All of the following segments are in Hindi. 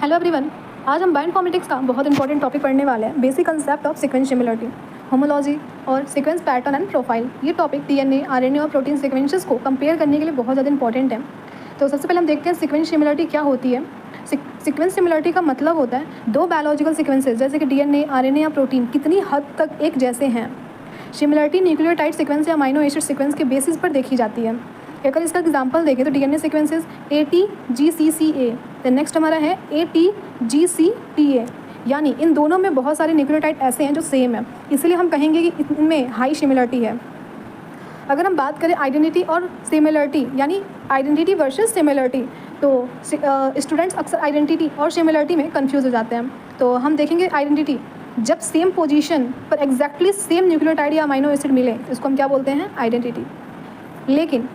हेलो एवरीवन, आज हम बायोइनफॉर्मेटिक्स का बहुत इंपॉर्टेंट टॉपिक पढ़ने वाले हैं, basic concept of sequence similarity, homology और सीक्वेंस पैटर्न एंड प्रोफाइल। ये टॉपिक डीएनए, आरएनए और प्रोटीन सीक्वेंसेस को कंपेयर करने के लिए बहुत ज़्यादा इंपॉर्टेंट है। तो सबसे पहले हम देखते हैं सीक्वेंस सिमिलरिटी क्या होती है। सीक्वेंस सिमिलरिटी का मतलब होता है दो बायोलॉजिकल सीक्वेंसेस जैसे कि डीएनए, आरएनए या प्रोटीन कितनी हद तक एक जैसे हैं। सिमिलरिटी न्यूक्लियोटाइड सीक्वेंस या अमाइनो एसिड सीक्वेंस के बेसिस पर देखी जाती है। अगर इसका एग्जांपल देखें तो DNA sequences ATGCCA, the next हमारा है ATGCTA, यानी इन दोनों में बहुत सारे न्यूक्लियोटाइड ऐसे हैं जो सेम है, इसलिए हम कहेंगे कि इनमें हाई सिमिलरिटी है। अगर हम बात करें आइडेंटिटी और सिमिलरिटी, यानी आइडेंटिटी वर्सेस सिमिलरिटी, तो स्टूडेंट्स अक्सर आइडेंटिटी और सिमिलरिटी में कंफ्यूज हो जाते हैं। तो हम देखेंगे आइडेंटिटी, जब सेम पोजीशन पर एग्जैक्टली सेम न्यूक्लियोटाइड या अमाइनो एसिड मिले इसको हम क्या बोलते हैं, आइडेंटिटी। लेकिन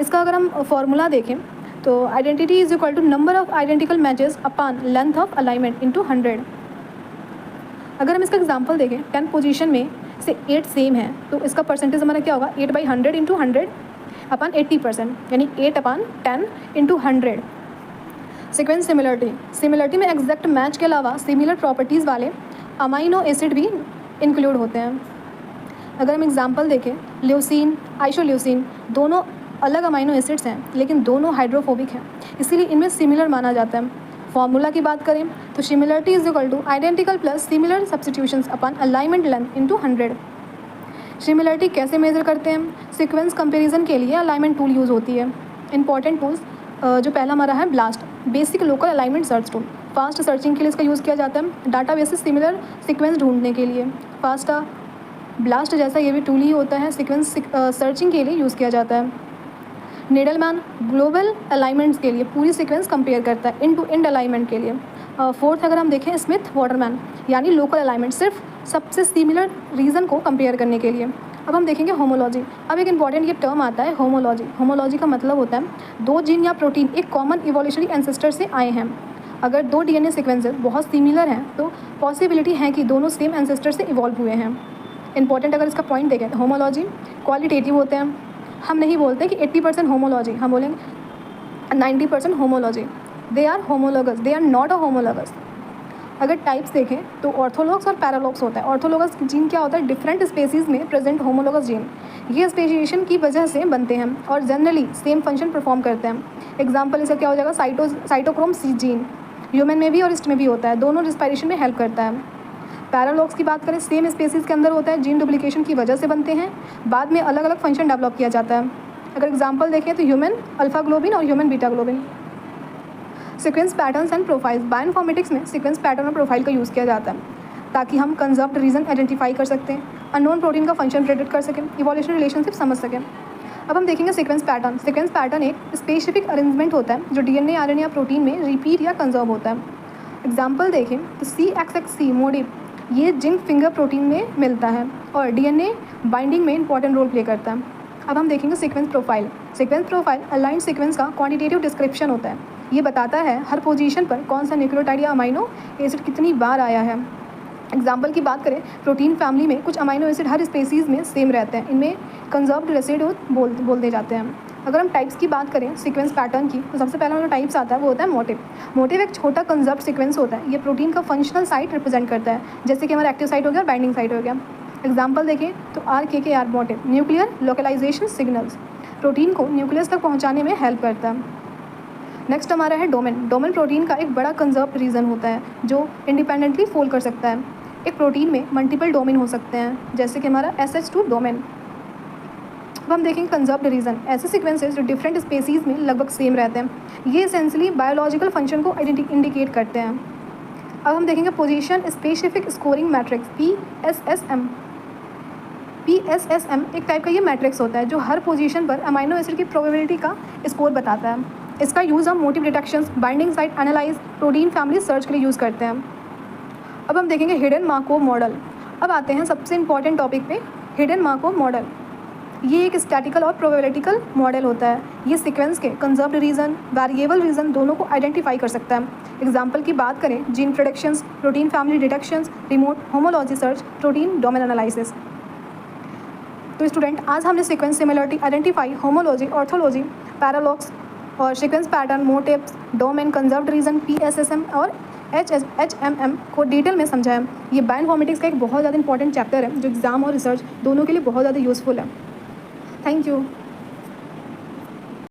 इसका अगर हम फॉर्मूला देखें तो identity is equal to number of identical matches upon length of alignment into 100। अगर हम इसका एग्जांपल देखें 10 पोजीशन में से 8 सेम है तो इसका परसेंटेज हमारा क्या होगा, 8/100 इंटू 100 अपॉन 80%, यानी 8/10 इंटू 100। सीक्वेंस सिमिलरिटी में एग्जैक्ट मैच के अलावा सिमिलर प्रॉपर्टीज़ वाले अमाइनो एसिड भी इंक्लूड होते हैं। अगर हम एग्जांपल देखें ल्यूसीन, आइसोल्यूसीन, दोनों अलग अमाइनो एसिड्स हैं लेकिन दोनों हाइड्रोफोबिक हैं, इसीलिए इनमें सिमिलर माना जाता है। फॉर्मूला की बात करें तो similarity is equal two identical plus similar substitutions upon alignment length into 100। Similarity कैसे मेजर करते हैं, सीक्वेंस कंपेरिजन के लिए अलाइनमेंट टूल यूज़ होती है। इंपॉर्टेंट टूल्स जो पहला हमारा है blast, basic local alignment search tool, fast searching के लिए इसका यूज़ किया जाता है। डाटा बेसिस सिमिलर सीक्वेंस ढूंढने के लिए फास्टा, ब्लास्ट जैसा ये भी टूल ही होता है, सीक्वेंस सर्चिंग के लिए यूज़ किया जाता है। नीडलमैन ग्लोबल अलाइनमेंट्स के लिए पूरी सीक्वेंस कंपेयर करता है एंड टू एंड अलाइनमेंट के लिए। फोर्थ अगर हम देखें स्मिथ वाटरमैन, यानी लोकल अलाइनमेंट, सिर्फ सबसे सिमिलर रीजन को कंपेयर करने के लिए। अब हम देखेंगे होमोलॉजी। अब एक इंपॉर्टेंट ये टर्म आता है होमोलॉजी। होमोलॉजी का मतलब होता है दो जीन या प्रोटीन एक कॉमन इवोल्यूशनरी एंसेस्टर से आए हैं। अगर दो डीएनए सीक्वेंसेस बहुत सिमिलर हैं तो पॉसिबिलिटी है कि दोनों सेम एंसेस्टर से इवॉल्व हुए हैं। इंपॉर्टेंट अगर इसका पॉइंट देखें तो होमोलॉजी क्वालिटेटिव होते हैं। हम नहीं बोलते कि 80% होमोलॉजी, हम बोलेंगे 90% homology. They are homologous, they are not a homologous. अगर टाइप्स देखें तो ऑर्थोलॉग्स और पैरालॉग्स होता है। ऑर्थोलॉगस जीन क्या होता है, डिफरेंट स्पेसीज़ में प्रेजेंट होमोलोगस जीन, ये स्पेशिएशन की वजह से बनते हैं और जनरली सेम फंक्शन परफॉर्म करते हैं। एग्जाम्पल इसका क्या हो जाएगा, साइटोक्रोम C जीन ह्यूमन में भी और ईस्ट में भी होता है, दोनों रिस्पायरेशन में हेल्प करता है। पैरालॉग्स की बात करें सेम स्पेसीज़ के अंदर होता है, जीन डुप्लीकेशन की वजह से बनते हैं, बाद में अलग अलग फंक्शन डेवलप किया जाता है। अगर एग्जांपल देखें तो ह्यूमन अल्फा ग्लोबिन और human beta globin. Sequence patterns and profiles, bioinformatics में सीक्वेंस पैटर्न और प्रोफाइल का यूज़ किया जाता है ताकि हम कंजर्व्ड रीजन आइडेंटिफाई कर सकते हैं, अननोन प्रोटीन का फंक्शन प्रेडिक्ट कर सकें, इवोल्यूशन रिलेशनशिप समझ सकें। अब हम देखेंगे सीक्वेंस पैटर्न। सीक्वेंस पैटर्न एक स्पेसिफिक अरेंजमेंट होता है जो डीएनए, आरएनए या प्रोटीन में रिपीट या कंजर्व होता है। एग्जाम्पल देखें तो CXXC मोडिफ, ये जिंक फिंगर प्रोटीन में मिलता है और डीएनए बाइंडिंग में इंपॉर्टेंट रोल प्ले करता है। अब हम देखेंगे sequence profile. Sequence profile aligned sequence का क्वांटिटेटिव डिस्क्रिप्शन होता है। ये बताता है हर पोजीशन पर कौन सा न्यूक्लियोटाइड या अमाइनो एसिड कितनी बार आया है। एग्जाम्पल की बात करें प्रोटीन फैमिली में कुछ अमाइनो एसिड हर स्पेसीज़ में सेम रहते हैं, इनमें कंजर्व्ड रेसिड्यू बोल दे जाते हैं। अगर हम टाइप्स की बात करें सीक्वेंस पैटर्न की तो सबसे पहला जो टाइप्स आता है वो होता है मोटिव। मोटिव एक छोटा कंजर्व्ड सीक्वेंस होता है, ये प्रोटीन का फंक्शनल साइट रिप्रेजेंट करता है, जैसे कि हमारा एक्टिव साइट हो गया और बाइंडिंग साइट हो गया। एग्जाम्पल देखें तो RKKR motif, nuclear localization signals, protein को न्यूक्लियस तक पहुँचाने में हेल्प करता है। नेक्स्ट हमारा है डोमेन। डोमेन प्रोटीन का एक बड़ा कंजर्व्ड रीजन होता है जो इंडिपेंडेंटली फोल्ड कर सकता है। एक प्रोटीन में मल्टीपल डोमेन हो सकते हैं, जैसे कि हमारा SH2 डोमेन। अब हम देखेंगे कंजर्व्ड रीजन, ऐसे सीक्वेंसेस जो डिफरेंट स्पेसीज़ में लगभग सेम रहते हैं। ये एसेंशियली बायोलॉजिकल फंक्शन को इंडिकेट करते हैं। अब हम देखेंगे position specific scoring matrix PSSM एक टाइप का ये मैट्रिक्स होता है जो हर पोजीशन पर अमाइनो एसिड की प्रोबेबिलिटी का स्कोर बताता है। इसका यूज़ हम motif detections, binding site analyse, protein family search के लिए यूज़ करते हैं। अब हम देखेंगे हिडन मार्कोव मॉडल। अब आते हैं सबसे इंपॉर्टेंट टॉपिक पे, हिडन मार्कोव मॉडल। ये एक स्टैटिकल और प्रोबेबिलिटिकल मॉडल होता है। ये सीक्वेंस के कंजर्व्ड रीजन, वेरिएबल रीजन दोनों को आइडेंटिफाई कर सकता है। एग्जाम्पल की बात करें gene predictions, protein family detections, remote homology search, protein domain analysis. तो स्टूडेंट आज हमने sequence similarity, identify, homology, orthology, paralogs और sequence pattern, motifs, domain, conserved region, PSSM और HMM को डिटेल में समझाया। ये बायोइन्फॉर्मेटिक्स का एक बहुत ज़्यादा इंपॉर्टेंट चैप्टर है जो एग्ज़ाम और रिसर्च दोनों के लिए बहुत ज़्यादा यूज़फुल है। Thank you.